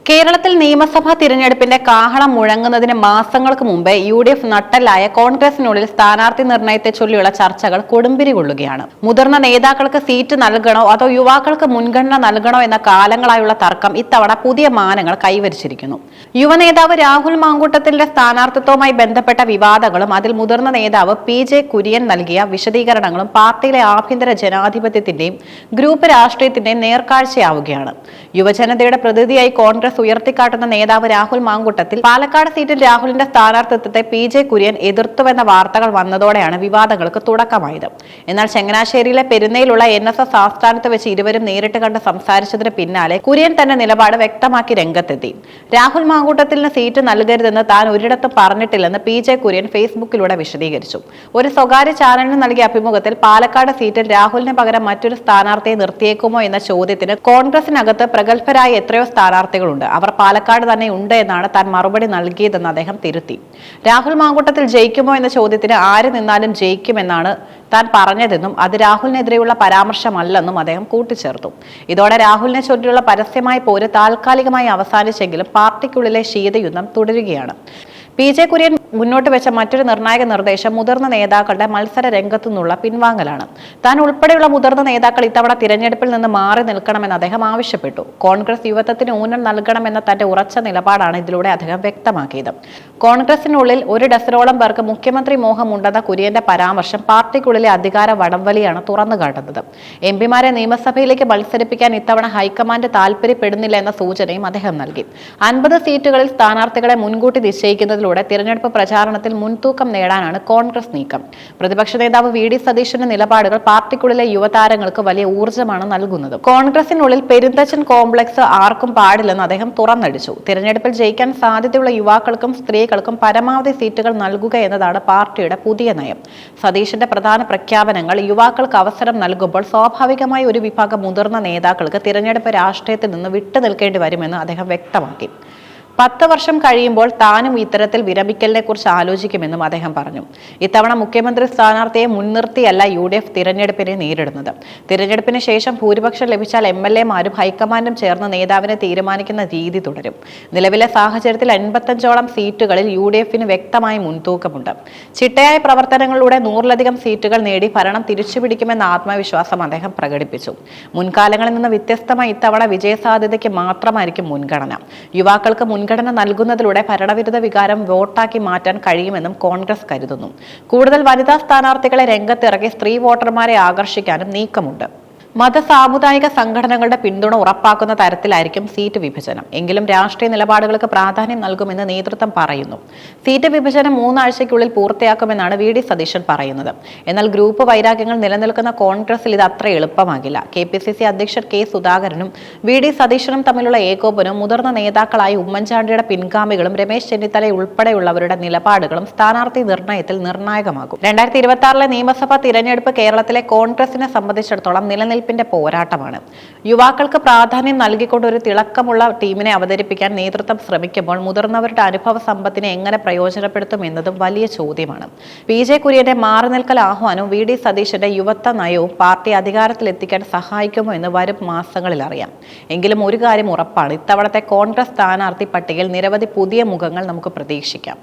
കേരളത്തിൽ നിയമസഭാ തിരഞ്ഞെടുപ്പിന്റെ കാഹളം മുഴങ്ങുന്നതിന് മാസങ്ങൾക്ക് മുമ്പേ UDF നട്ടെല്ലായ കോൺഗ്രസിനുള്ളിൽ സ്ഥാനാർത്ഥി നിർണയത്തെ ചൊല്ലിയുള്ള ചർച്ചകൾ കൊടുമ്പിരി കൊള്ളുകയാണ്. മുതിർന്ന നേതാക്കൾക്ക് സീറ്റ് നൽകണോ അതോ യുവാക്കൾക്ക് മുൻഗണന നൽകണോ എന്ന കാലങ്ങളായുള്ള തർക്കം ഇത്തവണ പുതിയ മാനങ്ങൾ കൈവരിച്ചിരിക്കുന്നു. യുവനേതാവ് രാഹുൽ മാങ്കൂട്ടത്തിന്റെ സ്ഥാനാർത്ഥിത്വവുമായി ബന്ധപ്പെട്ട വിവാദങ്ങളും അതിൽ മുതിർന്ന നേതാവ് PJ കുര്യൻ നൽകിയ വിശദീകരണങ്ങളും പാർട്ടിയിലെ ആഭ്യന്തര ജനാധിപത്യത്തിന്റെയും ഗ്രൂപ്പ് രാഷ്ട്രീയത്തിന്റെയും നേർക്കാഴ്ചയാവുകയാണ്. യുവജനതയുടെ പ്രതിനിധിയായി കോൺഗ്രസ് ഉയർത്തിക്കാട്ടുന്ന നേതാവ് രാഹുൽ മാങ്കൂട്ടത്തിൽ പാലക്കാട് സീറ്റിൽ രാഹുലിന്റെ സ്ഥാനാർത്ഥിത്വത്തെ PJ കുര്യൻ എതിർത്തുവെന്ന വാർത്തകൾ വന്നതോടെയാണ് വിവാദങ്ങൾക്ക് തുടക്കമായത്. എന്നാൽ ചങ്ങനാശ്ശേരിയിലെ പെരുന്നയിലുള്ള NSS ആസ്ഥാനത്ത് വെച്ച് ഇരുവരും നേരിട്ട് കണ്ട് സംസാരിച്ചതിന് പിന്നാലെ കുര്യൻ തന്റെ നിലപാട് വ്യക്തമാക്കി രംഗത്തെത്തി. രാഹുൽ മാങ്കൂട്ടത്തിന് സീറ്റ് നൽകരുതെന്ന് താൻ ഒരിടത്തും പറഞ്ഞിട്ടില്ലെന്ന് PJ കുര്യൻ ഫേസ്ബുക്കിലൂടെ വിശദീകരിച്ചു. ഒരു സ്വകാര്യ ചാനലിന് നൽകിയ അഭിമുഖത്തിൽ പാലക്കാട് സീറ്റിൽ രാഹുലിന് പകരം മറ്റൊരു സ്ഥാനാർത്ഥിയെ നിർത്തിയേക്കുമോ എന്ന ചോദ്യത്തിന് കോൺഗ്രസിനകത്ത് പ്രഗത്ഭരായ എത്രയോ സ്ഥാനാർത്ഥികളുണ്ട്, അവർ പാലക്കാട് തന്നെ ഉണ്ട് എന്നാണ് താൻ മറുപടി നൽകിയതെന്ന് അദ്ദേഹം തിരുത്തി. രാഹുൽ മാങ്കൂട്ടത്തിൽ ജയിക്കുമോ എന്ന ചോദ്യത്തിന് ആര് നിന്നാലും ജയിക്കുമെന്നാണ് താൻ പറഞ്ഞതെന്നും അത് രാഹുലിനെതിരെയുള്ള പരാമർശമല്ലെന്നും അദ്ദേഹം കൂട്ടിച്ചേർത്തു. ഇതോടെ രാഹുലിനെ ചൊല്ലിയുള്ള പരസ്യമായ പോര് താൽക്കാലികമായി അവസാനിച്ചെങ്കിലും പാർട്ടിക്കുള്ളിലെ ശീതയുദ്ധം തുടരുകയാണ്. PJ കുര്യൻ മുന്നോട്ട് വെച്ച മറ്റൊരു നിർണായക നിർദ്ദേശം മുതിർന്ന നേതാക്കളുടെ മത്സര രംഗത്തു നിന്നുള്ള പിൻവാങ്ങലാണ്. താൻ ഉൾപ്പെടെയുള്ള മുതിർന്ന നേതാക്കൾ ഇത്തവണ തിരഞ്ഞെടുപ്പിൽ നിന്ന് മാറി നിൽക്കണമെന്ന് അദ്ദേഹം ആവശ്യപ്പെട്ടു. കോൺഗ്രസ് യുവത്വത്തിന് ഊന്നൽ നൽകണമെന്ന തന്റെ ഉറച്ച നിലപാടാണ് ഇതിലൂടെ അദ്ദേഹം വ്യക്തമാക്കിയത്. കോൺഗ്രസിനുള്ളിൽ ഒരു ഡസനോളം പേർക്ക് മുഖ്യമന്ത്രി മോഹമുണ്ടെന്ന കുര്യന്റെ പരാമർശം പാർട്ടിക്കുള്ളിലെ അധികാര വടംവലിയാണ് തുറന്നുകാട്ടുന്നത്. MP മാരെ നിയമസഭയിലേക്ക് മത്സരിപ്പിക്കാൻ ഇത്തവണ ഹൈക്കമാൻഡ് താൽപര്യപ്പെടുന്നില്ല എന്ന സൂചനയും അദ്ദേഹം നൽകി. 50 സീറ്റുകളിൽ സ്ഥാനാർത്ഥികളെ മുൻകൂട്ടി നിശ്ചയിക്കുന്നതിലൂടെ തിരഞ്ഞെടുപ്പ് പ്രചാരണത്തിൽ മുൻതൂക്കം നേടാനാണ് കോൺഗ്രസ് നീക്കം. പ്രതിപക്ഷ നേതാവ് VD സതീശന്റെ നിലപാടുകൾ പാർട്ടിക്കുള്ളിലെ യുവതാരങ്ങൾക്ക് വലിയ ഊർജ്ജമാണ് നൽകുന്നത്. കോൺഗ്രസിനുള്ളിൽ പെരുന്തച്ചൻ കോംപ്ലക്സ് ആർക്കും പാടില്ലെന്ന് അദ്ദേഹം തുറന്നടിച്ചു. തിരഞ്ഞെടുപ്പിൽ ജയിക്കാൻ സാധ്യതയുള്ള യുവാക്കൾക്കും സ്ത്രീകൾക്കും പരമാവധി സീറ്റുകൾ നൽകുക എന്നതാണ് പാർട്ടിയുടെ പുതിയ നയം. സതീശന്റെ പ്രധാന പ്രഖ്യാപനങ്ങൾ യുവാക്കൾക്ക് അവസരം നൽകുമ്പോൾ സ്വാഭാവികമായി ഒരു വിഭാഗം മുതിർന്ന നേതാക്കൾക്ക് തിരഞ്ഞെടുപ്പ് രാഷ്ട്രീയത്തിൽ നിന്ന് വിട്ടുനിൽക്കേണ്ടി വരുമെന്ന് അദ്ദേഹം വ്യക്തമാക്കി. 10 വർഷം കഴിയുമ്പോൾ താനും ഇത്തരത്തിൽ വിരമിക്കലിനെ കുറിച്ച് ആലോചിക്കുമെന്നും അദ്ദേഹം പറഞ്ഞു. ഇത്തവണ മുഖ്യമന്ത്രി സ്ഥാനാർത്ഥിയെ മുൻനിർത്തിയല്ല UDF തിരഞ്ഞെടുപ്പിനെ നേരിടുന്നത്. തിരഞ്ഞെടുപ്പിന് ശേഷം ഭൂരിപക്ഷം ലഭിച്ചാൽ MLA മാരും ഹൈക്കമാൻഡും ചേർന്ന് നേതാവിനെ തീരുമാനിക്കുന്ന രീതി തുടരും. നിലവിലെ സാഹചര്യത്തിൽ 85ഓളം സീറ്റുകളിൽ UDFന് വ്യക്തമായ മുൻതൂക്കമുണ്ട്. ചിട്ടയായ പ്രവർത്തനങ്ങളിലൂടെ 100ലധികം സീറ്റുകൾ നേടി ഭരണം തിരിച്ചുപിടിക്കുമെന്ന ആത്മവിശ്വാസം അദ്ദേഹം പ്രകടിപ്പിച്ചു. മുൻകാലങ്ങളിൽ നിന്ന് വ്യത്യസ്തമായി ഇത്തവണ വിജയസാധ്യതയ്ക്ക് മാത്രമായിരിക്കും മുൻഗണന. യുവാക്കൾക്ക് മുൻഗണന നൽകുന്നതിലൂടെ ഭരണവിരുദ്ധ വികാരം വോട്ടാക്കി മാറ്റാൻ കഴിയുമെന്നും കോൺഗ്രസ് കരുതുന്നു. കൂടുതൽ വനിതാ സ്ഥാനാർത്ഥികളെ രംഗത്തിറക്കി സ്ത്രീ വോട്ടർമാരെ ആകർഷിക്കാനും നീക്കമുണ്ട്. മത-സാമുദായിക സംഘടനകളുടെ പിന്തുണ ഉറപ്പാക്കുന്ന തരത്തിലായിരിക്കും സീറ്റ് വിഭജനം. എങ്കിലും രാഷ്ട്രീയ നിലപാടുകൾക്ക് പ്രാധാന്യം നൽകുമെന്ന് നേതൃത്വം പറയുന്നു. സീറ്റ് വിഭജനം 3 ആഴ്ചയ്ക്കുള്ളിൽ പൂർത്തിയാക്കുമെന്നാണ് VD സതീശൻ പറയുന്നത്. എന്നാൽ ഗ്രൂപ്പ് വൈരാഗ്യങ്ങൾ നിലനിൽക്കുന്ന കോൺഗ്രസിൽ ഇത് അത്ര എളുപ്പമാകില്ല. KPCC അധ്യക്ഷൻ K സുധാകരനും VD സതീശനും തമ്മിലുള്ള ഏകോപനവും മുതിർന്ന നേതാക്കളായ ഉമ്മൻചാണ്ടിയുടെ പിൻഗാമികളും രമേശ് ചെന്നിത്തല ഉൾപ്പെടെയുള്ളവരുടെ നിലപാടുകളും സ്ഥാനാർത്ഥി നിർണയത്തിൽ നിർണായകമാകും. 2026 നിയമസഭാ തിരഞ്ഞെടുപ്പ് കേരളത്തിലെ കോൺഗ്രസിനെ സംബന്ധിച്ചിടത്തോളം നിലനിൽപ്പിന്റെ പോരാട്ടമാണ്. യുവാക്കൾക്ക് പ്രാധാന്യം നൽകിക്കൊണ്ട് ഒരു തിളക്കമുള്ള ടീമിനെ അവതരിപ്പിക്കാൻ നേതൃത്വം ശ്രമിക്കുമ്പോൾ മുതിർന്നവരുടെ അനുഭവ സമ്പത്തിനെ എങ്ങനെ പ്രയോജനപ്പെടുത്തും എന്നതും വലിയ ചോദ്യമാണ്. PJ കുര്യന്റെ മാറി നിൽക്കൽ ആഹ്വാനവും VD സതീശന്റെ യുവത്വ നയവും പാർട്ടി അധികാരത്തിലെത്തിക്കാൻ സഹായിക്കുമോ എന്ന് വരും മാസങ്ങളിൽ അറിയാം. എങ്കിലും ഒരു കാര്യം ഉറപ്പാണ്, ഇത്തവണത്തെ കോൺഗ്രസ് സ്ഥാനാർത്ഥി പട്ടികയിൽ നിരവധി പുതിയ മുഖങ്ങൾ നമുക്ക് പ്രതീക്ഷിക്കാം.